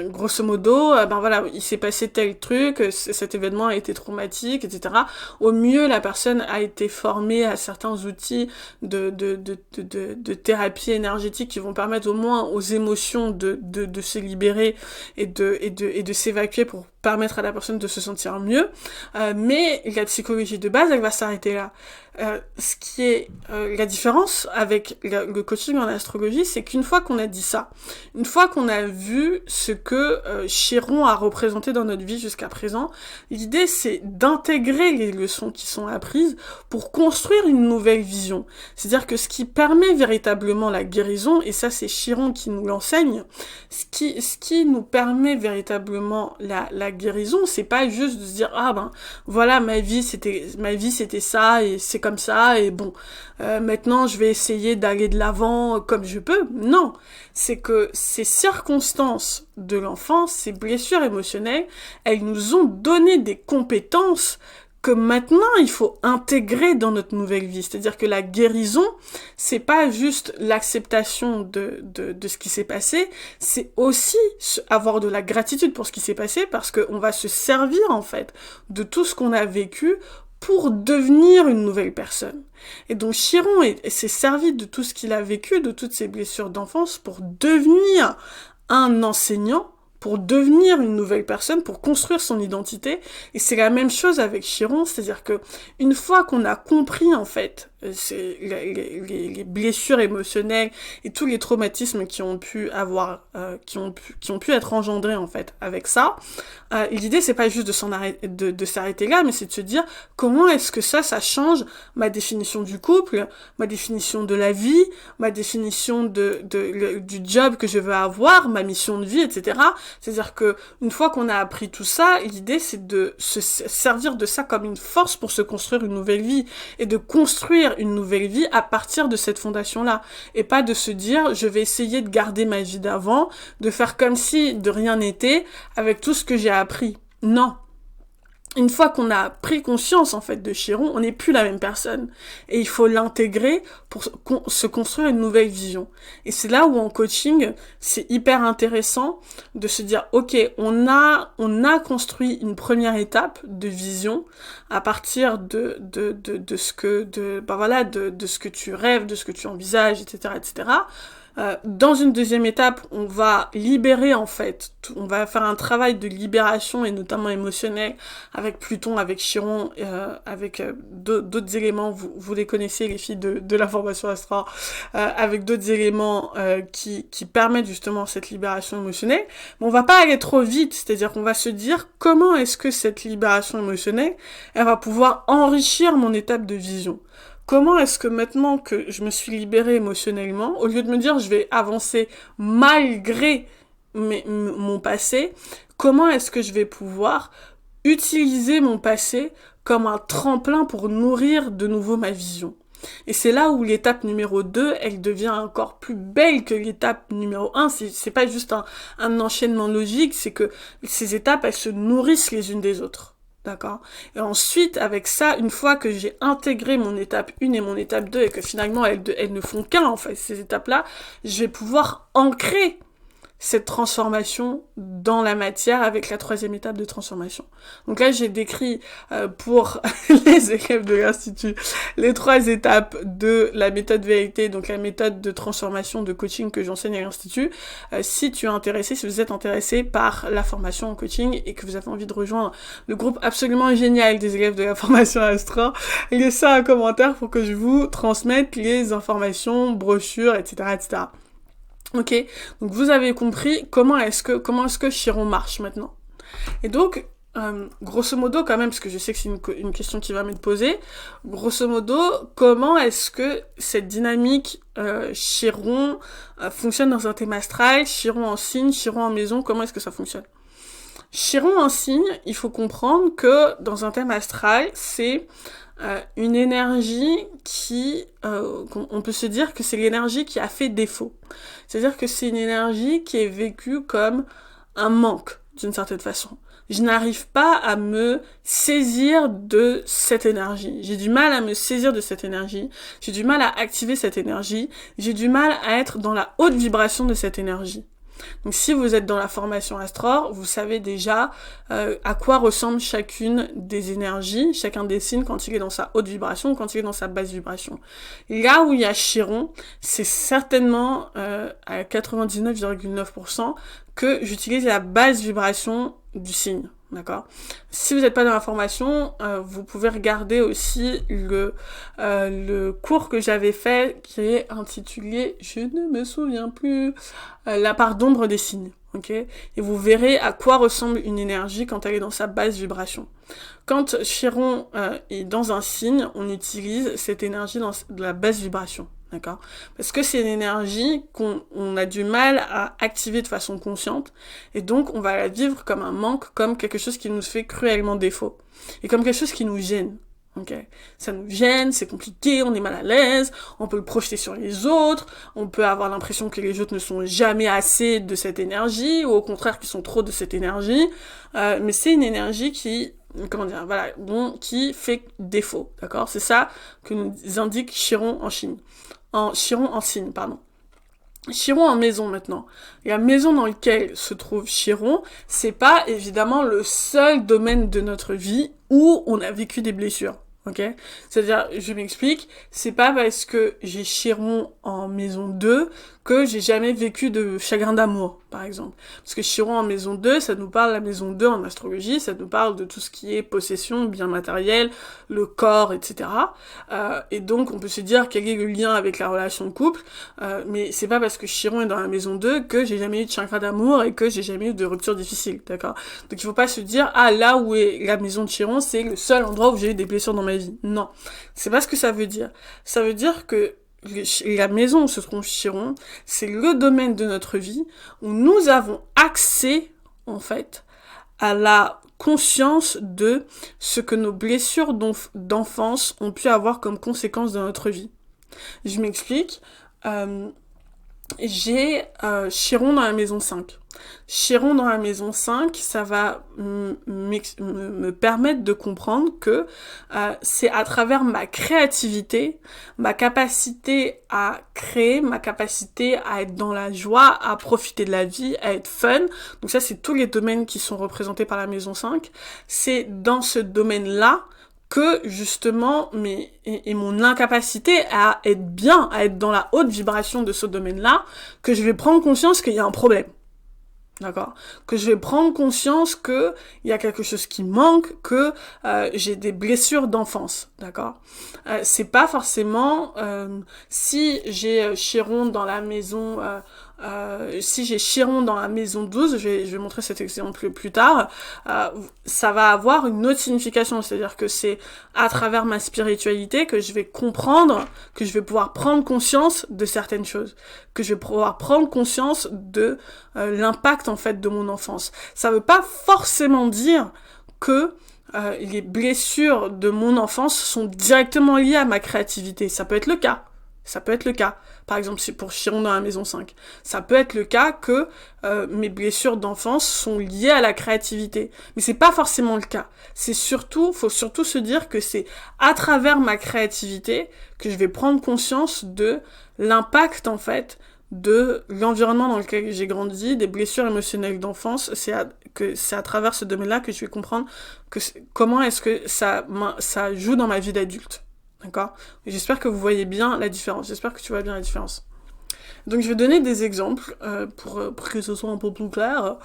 grosso modo, ben voilà, il s'est passé tel truc, cet événement a été traumatique, etc. Au mieux, la personne a été formée à certains outils de thérapie énergétique qui vont permettre au moins aux émotions de se libérer et de s'évacuer pour permettre à la personne de se sentir mieux. Mais la psychologie de base, elle va s'arrêter là. Ce qui est la différence avec le coaching en astrologie, c'est qu'une fois qu'on a dit ça, une fois qu'on a vu ce que Chiron a représenté dans notre vie jusqu'à présent, l'idée c'est d'intégrer les leçons qui sont apprises pour construire une nouvelle vision. C'est-à-dire que ce qui permet véritablement la guérison, et ça c'est Chiron qui nous l'enseigne, ce qui nous permet véritablement la guérison, c'est pas juste de se dire ah ben voilà ma vie c'était ça et c'est comme ça et bon maintenant je vais essayer d'aller de l'avant comme je peux. Non, c'est que ces circonstances de l'enfance, ces blessures émotionnelles, elles nous ont donné des compétences que maintenant il faut intégrer dans notre nouvelle vie. C'est-à-dire que la guérison, c'est pas juste l'acceptation de ce qui s'est passé, c'est aussi avoir de la gratitude pour ce qui s'est passé, parce qu'on va se servir en fait de tout ce qu'on a vécu pour devenir une nouvelle personne. Et donc Chiron s'est servi de tout ce qu'il a vécu, de toutes ses blessures d'enfance pour devenir un enseignant, pour devenir une nouvelle personne, pour construire son identité. Et c'est la même chose avec Chiron, c'est-à-dire que une fois qu'on a compris en fait les blessures émotionnelles et tous les traumatismes qui ont pu être engendrés en fait avec ça, l'idée c'est pas juste de s'arrêter là, mais c'est de se dire comment est-ce que ça change ma définition du couple, ma définition de la vie, ma définition du job que je veux avoir, ma mission de vie, etc. C'est-à-dire que une fois qu'on a appris tout ça, l'idée c'est de se servir de ça comme une force pour se construire une nouvelle vie et de construire une nouvelle vie à partir de cette fondation-là. Et pas de se dire, je vais essayer de garder ma vie d'avant, de faire comme si de rien n'était avec tout ce que j'ai appris. Non. Une fois qu'on a pris conscience en fait de Chiron, on n'est plus la même personne et il faut l'intégrer pour se construire une nouvelle vision. Et c'est là où en coaching, c'est hyper intéressant de se dire OK, on a construit une première étape de vision à partir de ce que de ce que tu rêves, de ce que tu envisages, etc., etc. Dans une deuxième étape, on va libérer en fait, on va faire un travail de libération et notamment émotionnel avec Pluton, avec Chiron, avec d'autres éléments, vous les connaissez les filles de la formation Astra, avec d'autres éléments qui permettent justement cette libération émotionnelle. Mais on va pas aller trop vite, c'est-à-dire qu'on va se dire comment est-ce que cette libération émotionnelle, elle va pouvoir enrichir mon étape de vision. Comment est-ce que maintenant que je me suis libérée émotionnellement, au lieu de me dire je vais avancer malgré mon passé, comment est-ce que je vais pouvoir utiliser mon passé comme un tremplin pour nourrir de nouveau ma vision? Et c'est là où l'étape numéro 2, elle devient encore plus belle que l'étape numéro 1. C'est pas juste un enchaînement logique, c'est que ces étapes, elles se nourrissent les unes des autres. D'accord? Et ensuite, avec ça, une fois que j'ai intégré mon étape 1 et mon étape 2 et que finalement elles ne font qu'un, en fait, ces étapes-là, je vais pouvoir ancrer cette transformation dans la matière avec la troisième étape de transformation. Donc là, j'ai décrit pour les élèves de l'Institut les 3 étapes de la méthode vérité, donc la méthode de transformation de coaching que j'enseigne à l'Institut. Si tu es intéressé, si vous êtes intéressé par la formation en coaching et que vous avez envie de rejoindre le groupe absolument génial des élèves de la formation Astra, laissez un commentaire pour que je vous transmette les informations, brochures, etc., etc. Ok, donc vous avez compris comment est-ce que Chiron marche maintenant. Et donc, grosso modo quand même, parce que je sais que c'est une question qui va m'être posée, grosso modo, comment est-ce que cette dynamique Chiron fonctionne dans un thème astral, Chiron en signe, Chiron en maison, comment est-ce que ça fonctionne? Chiron en signe, il faut comprendre que dans un thème astral, c'est une énergie qui, on peut se dire que c'est l'énergie qui a fait défaut. C'est-à-dire que c'est une énergie qui est vécue comme un manque, d'une certaine façon. Je n'arrive pas à me saisir de cette énergie. J'ai du mal à me saisir de cette énergie. J'ai du mal à activer cette énergie. J'ai du mal à être dans la haute vibration de cette énergie. Donc si vous êtes dans la formation Astror, vous savez déjà à quoi ressemble chacune des énergies, chacun des signes quand il est dans sa haute vibration ou quand il est dans sa basse vibration. Là où il y a Chiron, c'est certainement à 99,9% que j'utilise la basse vibration du signe. D'accord. Si vous n'êtes pas dans la formation, vous pouvez regarder aussi le cours que j'avais fait qui est intitulé, je ne me souviens plus, la part d'ombre des signes. Ok. Et vous verrez à quoi ressemble une énergie quand elle est dans sa basse vibration. Quand Chiron est dans un signe, on utilise cette énergie de la basse vibration. D'accord? Parce que c'est une énergie qu'on a du mal à activer de façon consciente, et donc on va la vivre comme un manque, comme quelque chose qui nous fait cruellement défaut, et comme quelque chose qui nous gêne. Ok? Ça nous gêne, c'est compliqué, on est mal à l'aise, on peut le projeter sur les autres, on peut avoir l'impression que les autres ne sont jamais assez de cette énergie, ou au contraire qu'ils sont trop de cette énergie, mais c'est une énergie qui, comment dire, voilà, bon, qui fait défaut, d'accord? C'est ça que nous indique Chiron en signe. Chiron en signe, pardon. Chiron en maison maintenant. La maison dans laquelle se trouve Chiron, c'est pas évidemment le seul domaine de notre vie où on a vécu des blessures. Ok? C'est-à-dire, je m'explique, c'est pas parce que j'ai Chiron en maison 2 que j'ai jamais vécu de chagrin d'amour, par exemple. Parce que Chiron en maison 2, ça nous parle, la maison 2 en astrologie, ça nous parle de tout ce qui est possession, bien matériel, le corps, etc. Et donc, on peut se dire quel est le lien avec la relation de couple, mais c'est pas parce que Chiron est dans la maison 2 que j'ai jamais eu de chagrin d'amour et que j'ai jamais eu de rupture difficile, d'accord? Donc, il faut pas se dire, ah, là où est la maison de Chiron, c'est le seul endroit où j'ai eu des blessures dans ma vie. Non. C'est pas ce que ça veut dire. Ça veut dire que la maison où se trouve Chiron, c'est le domaine de notre vie où nous avons accès, en fait, à la conscience de ce que nos blessures d'enfance ont pu avoir comme conséquence dans notre vie. Je m'explique. J'ai Chiron dans la maison 5. Chiron dans la maison 5, ça va me permettre de comprendre que c'est à travers ma créativité, ma capacité à créer, ma capacité à être dans la joie, à profiter de la vie, à être fun. Donc ça, c'est tous les domaines qui sont représentés par la maison 5. C'est dans ce domaine-là que justement et mon incapacité à être bien, à être dans la haute vibration de ce domaine-là, que je vais prendre conscience qu'il y a un problème. D'accord? Que je vais prendre conscience que il y a quelque chose qui manque, que j'ai des blessures d'enfance. D'accord? C'est pas forcément si j'ai Chiron dans la maison si j'ai Chiron dans la maison 12, je vais montrer cet exemple plus tard, ça va avoir une autre signification, c'est-à-dire que c'est à travers ma spiritualité que je vais comprendre, que je vais pouvoir prendre conscience de certaines choses, que je vais pouvoir prendre conscience de l'impact en fait de mon enfance. Ça veut pas forcément dire que les blessures de mon enfance sont directement liées à ma créativité. Ça peut être le cas. Ça peut être le cas. Par exemple, c'est pour Chiron dans la maison 5. Ça peut être le cas que mes blessures d'enfance sont liées à la créativité. Mais c'est pas forcément le cas. Faut surtout se dire que c'est à travers ma créativité que je vais prendre conscience de l'impact, en fait, de l'environnement dans lequel j'ai grandi, des blessures émotionnelles d'enfance. C'est à travers ce domaine-là que je vais comprendre comment est-ce que ça joue dans ma vie d'adulte. D'accord? J'espère que vous voyez bien la différence. J'espère que tu vois bien la différence. Donc je vais donner des exemples pour que ce soit un peu plus clair.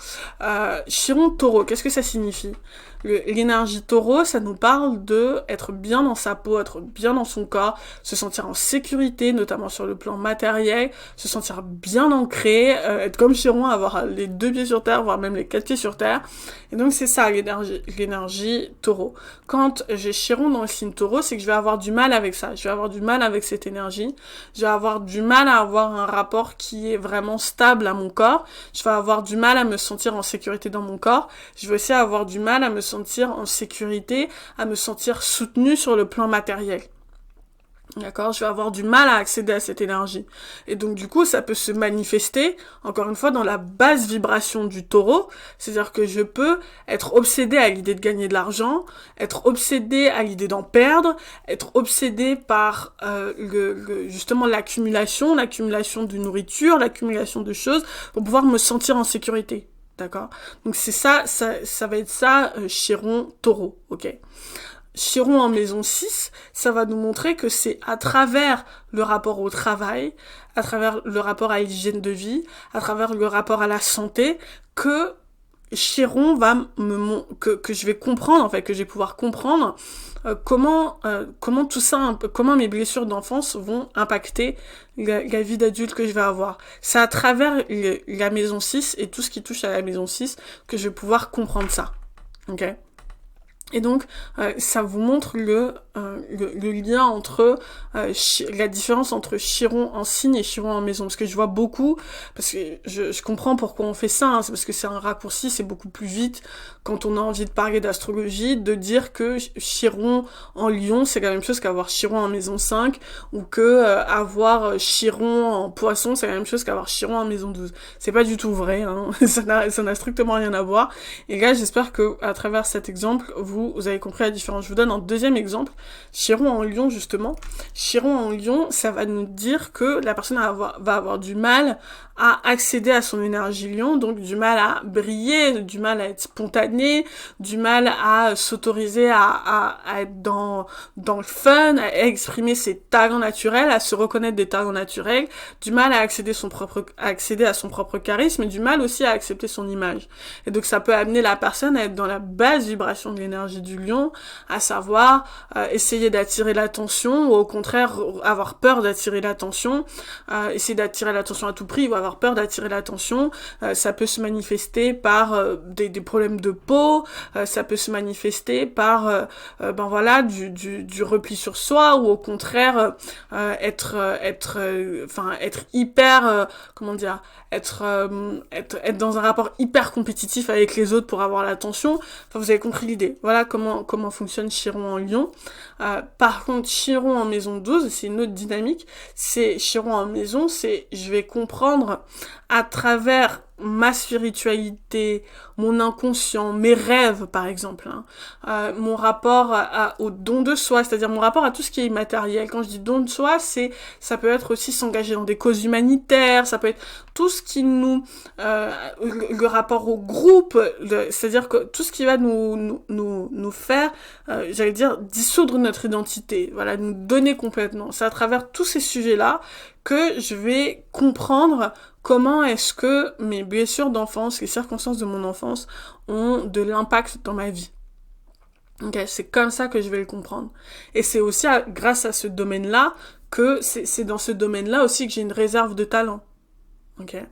Chiron taureau, qu'est-ce que ça signifie? L'énergie taureau, ça nous parle de être bien dans sa peau, être bien dans son corps, se sentir en sécurité, notamment sur le plan matériel, se sentir bien ancré, être comme Chiron, avoir les 2 pieds sur terre, voire même les 4 pieds sur terre. Et donc c'est ça l'énergie taureau. Quand j'ai Chiron dans le signe taureau, c'est que je vais avoir du mal avec ça, je vais avoir du mal avec cette énergie, je vais avoir du mal à avoir un rapport qui est vraiment stable à mon corps, je vais avoir du mal à me sentir en sécurité dans mon corps, je vais aussi avoir du mal à me sentir en sécurité, à me sentir soutenue sur le plan matériel. D'accord, je vais avoir du mal à accéder à cette énergie. Et donc du coup, ça peut se manifester, encore une fois, dans la basse vibration du taureau. C'est-à-dire que je peux être obsédée à l'idée de gagner de l'argent, être obsédée à l'idée d'en perdre, être obsédée par justement l'accumulation de nourriture, l'accumulation de choses, pour pouvoir me sentir en sécurité. D'accord? Donc c'est ça va être ça, Chiron taureau, ok? Chiron en maison 6, ça va nous montrer que c'est à travers le rapport au travail, à travers le rapport à l'hygiène de vie, à travers le rapport à la santé, que Chiron va que je vais comprendre, en fait, que je vais pouvoir comprendre comment tout ça, comment mes blessures d'enfance vont impacter la vie d'adulte que je vais avoir. C'est à travers la maison 6 et tout ce qui touche à la maison 6 que je vais pouvoir comprendre ça. Ok? Et donc, ça vous montre le lien entre la différence entre Chiron en signe et Chiron en maison. Parce que je vois beaucoup, parce que je comprends pourquoi on fait ça, hein, c'est parce que c'est un raccourci, c'est beaucoup plus vite quand on a envie de parler d'astrologie, de dire que Chiron en Lion, c'est la même chose qu'avoir Chiron en maison 5, ou que avoir Chiron en Poisson, c'est la même chose qu'avoir Chiron en maison 12. C'est pas du tout vrai, hein, ça n'a strictement rien à voir. Et là, j'espère que à travers cet exemple, vous avez compris la différence. Je vous donne un deuxième exemple. Chiron en Lion, justement. Chiron en Lion, ça va nous dire que la personne va avoir du mal à accéder à son énergie Lion, donc du mal à briller, du mal à être spontané, du mal à s'autoriser à être dans le fun, à exprimer ses talents naturels, à se reconnaître des talents naturels, du mal à accéder à son propre charisme, et du mal aussi à accepter son image. Et donc ça peut amener la personne à être dans la basse vibration de l'énergie du Lion, à savoir essayer d'attirer l'attention, ou au contraire avoir peur d'attirer l'attention, essayer d'attirer l'attention à tout prix, ou avoir peur d'attirer l'attention. Ça peut se manifester par des problèmes de peau, ça peut se manifester par du repli sur soi, ou au contraire être hyper être dans un rapport hyper compétitif avec les autres pour avoir l'attention. Enfin, vous avez compris l'idée. Voilà comment fonctionne Chiron en Lion. Par contre, Chiron en maison 12, c'est une autre dynamique. C'est Chiron en maison, c'est je vais comprendre à travers ma spiritualité, mon inconscient, mes rêves par exemple, mon rapport au don de soi, c'est-à-dire mon rapport à tout ce qui est immatériel. Quand je dis don de soi, ça peut être aussi s'engager dans des causes humanitaires, ça peut être tout ce qui nous le rapport au groupe, c'est-à-dire que tout ce qui va nous faire j'allais dire dissoudre notre identité, voilà, nous donner complètement. C'est à travers tous ces sujets-là que je vais comprendre comment est-ce que mes blessures d'enfance, les circonstances de mon enfance ont de l'impact dans ma vie. Ok, c'est comme ça que je vais le comprendre. Et c'est aussi grâce à ce domaine-là que c'est dans ce domaine-là aussi que j'ai une réserve de talent. Ok. Et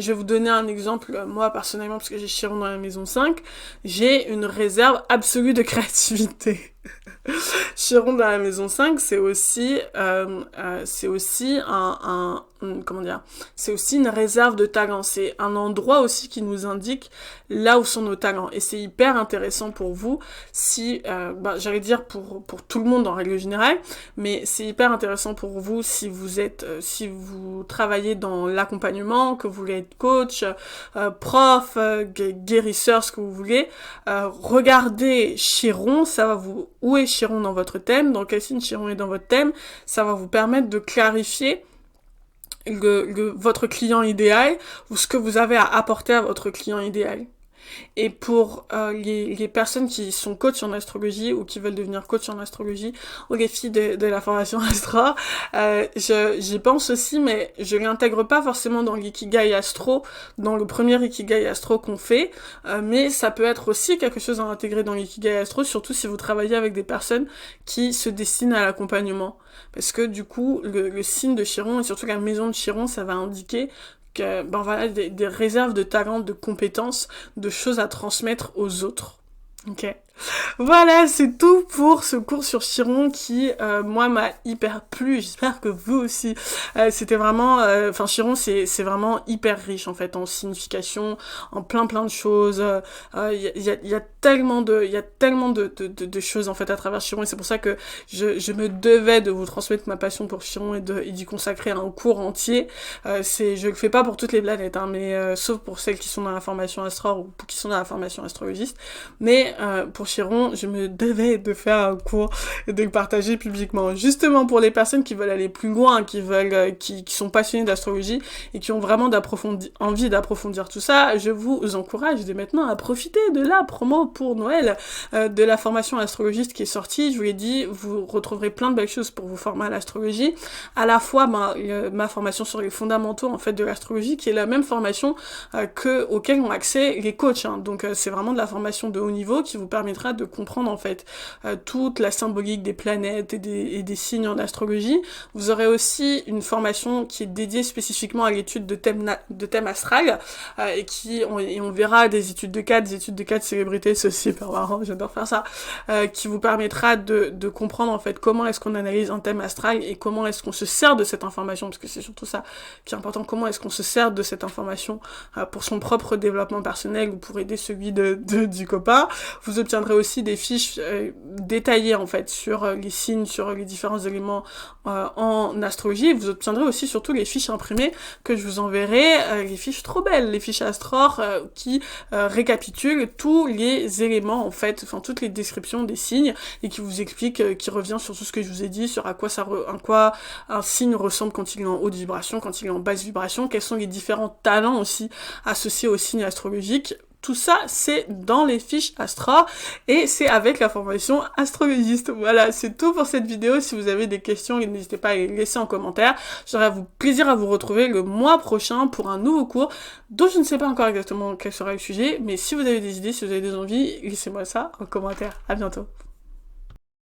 je vais vous donner un exemple, moi personnellement, parce que j'ai Chiron dans la maison 5, j'ai une réserve absolue de créativité. Chiron dans la maison 5, c'est aussi c'est aussi une réserve de talent, c'est un endroit aussi qui nous indique là où sont nos talents, et c'est hyper intéressant pour vous si j'allais dire pour tout le monde en règle générale, mais c'est hyper intéressant pour vous si vous travaillez dans l'accompagnement, que vous voulez être coach, prof, guérisseur, ce que vous voulez, regardez Chiron, ça va où est Chiron dans votre thème, dans quel signe Chiron est dans votre thème, ça va vous permettre de clarifier votre client idéal ou ce que vous avez à apporter à votre client idéal. Et pour les personnes qui sont coachs en astrologie ou qui veulent devenir coach en astrologie, ou les filles de la formation Astro, j'y pense aussi, mais je l'intègre pas forcément dans l'ikigai astro, dans le premier ikigai astro qu'on fait, mais ça peut être aussi quelque chose à intégrer dans l'ikigai astro, surtout si vous travaillez avec des personnes qui se destinent à l'accompagnement. Parce que du coup, le signe de Chiron, et surtout la maison de Chiron, ça va indiquer que, ben voilà, des réserves de talents, de compétences, de choses à transmettre aux autres. Ok. Voilà, c'est tout pour ce cours sur Chiron qui, moi, m'a hyper plu. J'espère que vous aussi. C'était vraiment... Enfin, Chiron, c'est vraiment hyper riche, en fait, en signification, en plein de choses. Il y a tellement de choses, en fait, à travers Chiron. Et c'est pour ça que je me devais de vous transmettre ma passion pour Chiron et d'y consacrer un cours entier. Je le fais pas pour toutes les planètes, hein, mais sauf pour celles qui sont dans la formation astro ou qui sont dans la formation astrologiste. Mais pour Chiron, je me devais de faire un cours et de le partager publiquement. Justement pour les personnes qui veulent aller plus loin, qui sont passionnées d'astrologie et qui ont vraiment envie d'approfondir tout ça, je vous encourage dès maintenant à profiter de la promo pour Noël de la formation astrologiste qui est sortie. Je vous l'ai dit, vous retrouverez plein de belles choses pour vous former à l'astrologie. À la fois ma formation sur les fondamentaux en fait de l'astrologie, qui est la même formation auquel ont accès les coachs. Hein. Donc c'est vraiment de la formation de haut niveau qui vous permettra de comprendre en fait toute la symbolique des planètes et des signes en astrologie. Vous aurez aussi une formation qui est dédiée spécifiquement à l'étude de thèmes astral et on verra des études de cas de célébrités, c'est super marrant, j'adore faire ça, qui vous permettra de comprendre en fait comment est-ce qu'on analyse un thème astral et comment est-ce qu'on se sert de cette information, parce que c'est surtout ça qui est important, comment est-ce qu'on se sert de cette information pour son propre développement personnel ou pour aider celui du copain. Vous obtiendrez aussi des fiches détaillées en fait sur les signes, sur les différents éléments en astrologie. Vous obtiendrez aussi surtout les fiches imprimées que je vous enverrai, les fiches trop belles, les fiches Astror qui récapitulent tous les éléments en fait, enfin toutes les descriptions des signes et qui vous expliquent, qui revient sur tout ce que je vous ai dit, sur à quoi un signe ressemble quand il est en haute vibration, quand il est en basse vibration, quels sont les différents talents aussi associés aux signes astrologiques. Tout ça, c'est dans les fiches Astro et c'est avec la formation astrologiste. Voilà, c'est tout pour cette vidéo. Si vous avez des questions, n'hésitez pas à les laisser en commentaire. J'aurai plaisir à vous retrouver le mois prochain pour un nouveau cours dont je ne sais pas encore exactement quel sera le sujet, mais si vous avez des idées, si vous avez des envies, laissez-moi ça en commentaire. À bientôt.